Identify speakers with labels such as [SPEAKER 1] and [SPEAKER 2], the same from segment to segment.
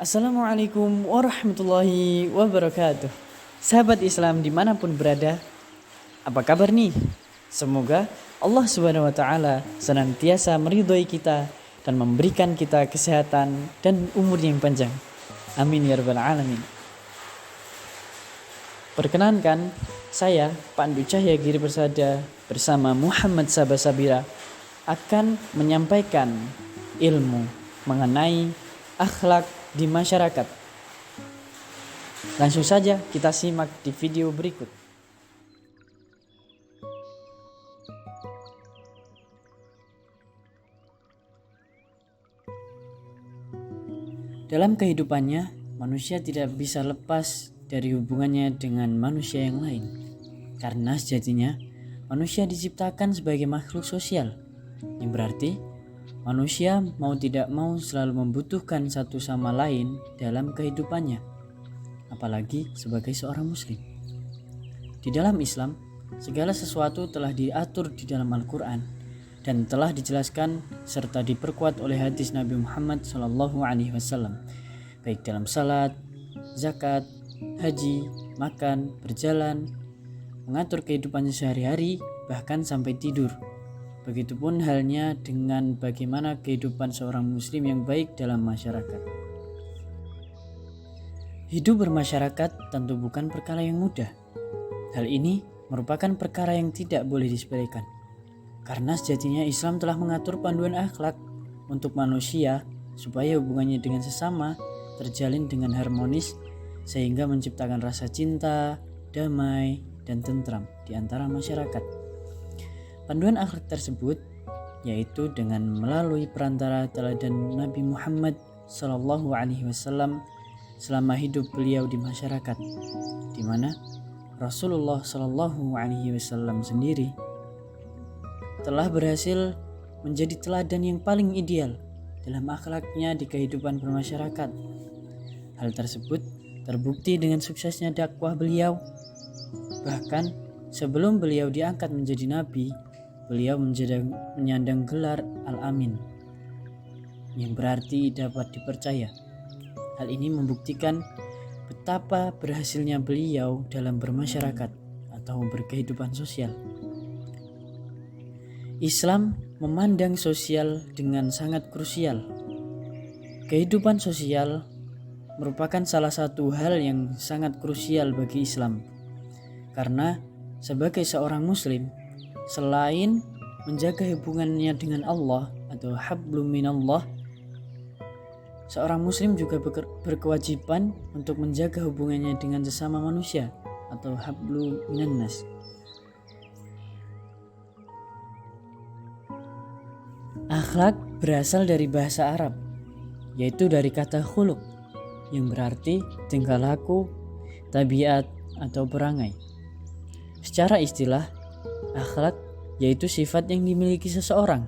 [SPEAKER 1] Assalamualaikum warahmatullahi wabarakatuh. Sahabat Islam dimanapun berada, apa kabar nih? Semoga Allah Subhanahu wa Ta'ala senantiasa meridhoi kita dan memberikan kita kesehatan dan umur yang panjang. Amin ya rabbal alamin. Perkenankan, saya Pandu Cahya Giri Persada bersama Muhammad Sabah Sabira akan menyampaikan ilmu mengenai akhlak di masyarakat. Langsung saja kita simak di video berikut. Dalam kehidupannya, manusia tidak bisa lepas dari hubungannya dengan manusia yang lain. Karena sejatinya, manusia diciptakan sebagai makhluk sosial, yang berarti manusia mau tidak mau selalu membutuhkan satu sama lain dalam kehidupannya, apalagi sebagai seorang muslim. Di dalam Islam, segala sesuatu telah diatur di dalam Al-Quran dan telah dijelaskan serta diperkuat oleh hadis Nabi Muhammad SAW, baik dalam salat, zakat, haji, makan, berjalan, mengatur kehidupannya sehari-hari, bahkan sampai tidur. Begitupun halnya dengan bagaimana kehidupan seorang muslim yang baik dalam masyarakat. Hidup bermasyarakat tentu bukan perkara yang mudah. Hal ini merupakan perkara yang tidak boleh disepelekan. Karena sejatinya Islam telah mengatur panduan akhlak untuk manusia supaya hubungannya dengan sesama terjalin dengan harmonis sehingga menciptakan rasa cinta, damai, dan tentram di antara masyarakat. Panduan akhlak tersebut yaitu dengan melalui perantara teladan Nabi Muhammad SAW selama hidup beliau di masyarakat, di mana Rasulullah SAW sendiri telah berhasil menjadi teladan yang paling ideal dalam akhlaknya di kehidupan bermasyarakat. Hal tersebut terbukti dengan suksesnya dakwah beliau. Bahkan sebelum beliau diangkat menjadi nabi, beliau menyandang gelar Al-Amin, yang berarti dapat dipercaya. Hal ini membuktikan betapa berhasilnya beliau dalam bermasyarakat atau berkehidupan sosial. Islam memandang sosial dengan sangat krusial. Kehidupan sosial merupakan salah satu hal yang sangat krusial bagi Islam. Karena sebagai seorang muslim, selain menjaga hubungannya dengan Allah atau hablum minallah, seorang muslim juga berkewajiban untuk menjaga hubungannya dengan sesama manusia atau hablu minannas. Akhlak berasal dari bahasa Arab, yaitu dari kata khuluq, yang berarti tingkah laku, tabiat, atau perangai. Secara istilah, akhlak yaitu sifat yang dimiliki seseorang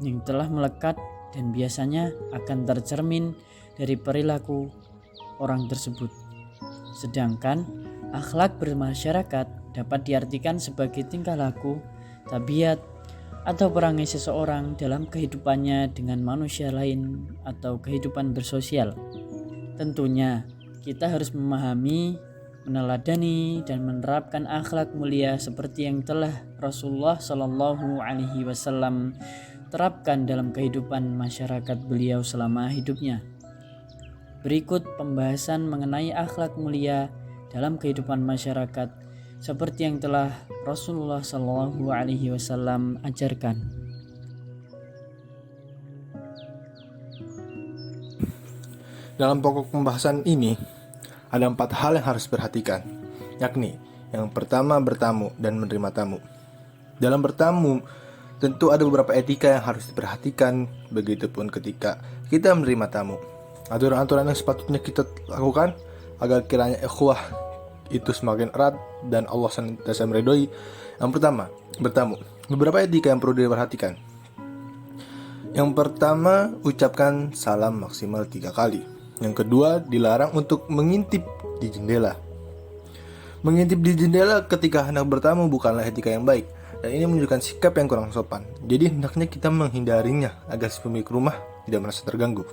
[SPEAKER 1] yang telah melekat dan biasanya akan tercermin dari perilaku orang tersebut. Sedangkan akhlak bermasyarakat dapat diartikan sebagai tingkah laku, tabiat, atau perangai seseorang dalam kehidupannya dengan manusia lain atau kehidupan bersosial. Tentunya kita harus memahami, meneladani, dan menerapkan akhlak mulia seperti yang telah Rasulullah SAW terapkan dalam kehidupan masyarakat beliau selama hidupnya. Berikut pembahasan mengenai akhlak mulia dalam kehidupan masyarakat seperti yang telah Rasulullah SAW ajarkan.
[SPEAKER 2] Dalam pokok pembahasan ini, ada 4 hal yang harus diperhatikan, yakni yang pertama bertamu dan menerima tamu. Dalam bertamu, tentu ada beberapa etika yang harus diperhatikan, begitupun ketika kita menerima tamu. Aturan-aturan yang sepatutnya kita lakukan agar kiranya ikhwah itu semakin erat dan Allah senantiasa meridhoi. Yang pertama, bertamu. Beberapa etika yang perlu diperhatikan. Yang pertama, ucapkan salam maksimal 3 kali. Yang kedua, dilarang untuk mengintip di jendela. Mengintip di jendela ketika hendak bertamu bukanlah etika yang baik, dan ini menunjukkan sikap yang kurang sopan. Jadi hendaknya kita menghindarinya agar si pemilik rumah tidak merasa terganggu.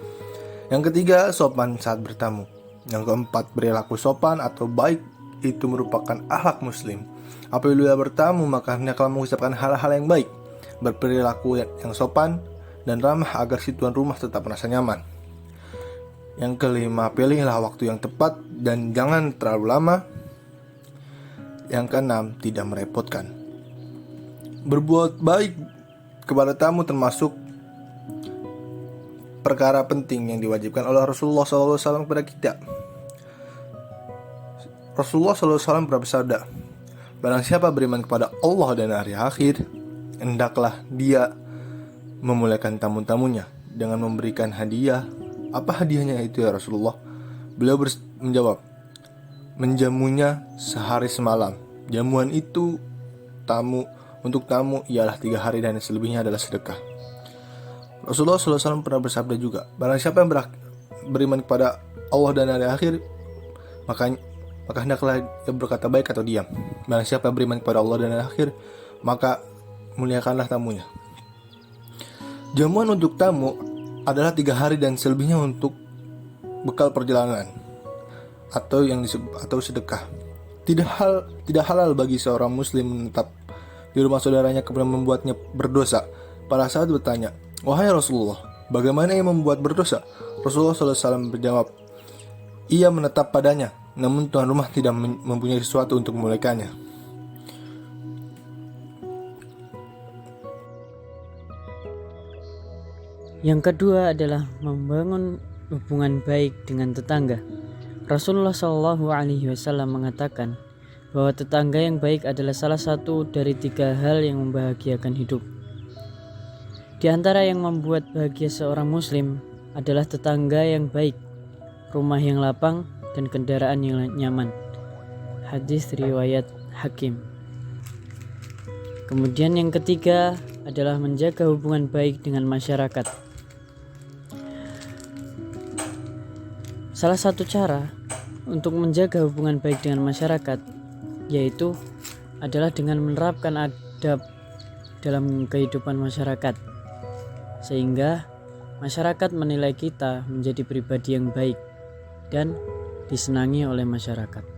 [SPEAKER 2] Yang ketiga, sopan saat bertamu. Yang keempat, perilaku sopan atau baik itu merupakan akhlak muslim. Apabila bertamu, maka hendaklah mengucapkan hal-hal yang baik, berperilaku yang sopan dan ramah agar si tuan rumah tetap merasa nyaman. Yang kelima, pilihlah waktu yang tepat dan jangan terlalu lama. Yang keenam, tidak merepotkan. Berbuat baik kepada tamu termasuk perkara penting yang diwajibkan oleh Rasulullah SAW kepada kita. Rasulullah SAW pernah bersabda, barang siapa beriman kepada Allah dan hari akhir, hendaklah dia memuliakan tamu-tamunya dengan memberikan hadiah. Apa hadiahnya itu ya Rasulullah? Beliau menjawab, menjamunya sehari semalam. Jamuan itu untuk tamu ialah 3 hari dan selebihnya adalah sedekah. Rasulullah SAW pernah bersabda juga, barang siapa yang beriman kepada Allah dan hari akhir, maka hendaklah dia berkata baik atau diam. Barang siapa yang beriman kepada Allah dan hari akhir, maka muliakanlah tamunya. Jamuan untuk tamu adalah 3 hari dan selebihnya untuk bekal perjalanan atau sedekah. Tidak halal bagi seorang muslim menetap di rumah saudaranya kemudian membuatnya berdosa. Para sahabat bertanya, wahai Rasulullah, bagaimana ia membuat berdosa? Rasulullah SAW berjawab, ia menetap padanya, namun tuan rumah tidak mempunyai sesuatu untuk memulihkannya.
[SPEAKER 1] Yang kedua adalah membangun hubungan baik dengan tetangga. Rasulullah SAW mengatakan bahwa tetangga yang baik adalah salah satu dari 3 hal yang membahagiakan hidup. Di antara yang membuat bahagia seorang muslim adalah tetangga yang baik, rumah yang lapang, dan kendaraan yang nyaman. Hadis riwayat Hakim. Kemudian yang ketiga adalah menjaga hubungan baik dengan masyarakat. Salah satu cara untuk menjaga hubungan baik dengan masyarakat yaitu adalah dengan menerapkan adab dalam kehidupan masyarakat, sehingga masyarakat menilai kita menjadi pribadi yang baik dan disenangi oleh masyarakat.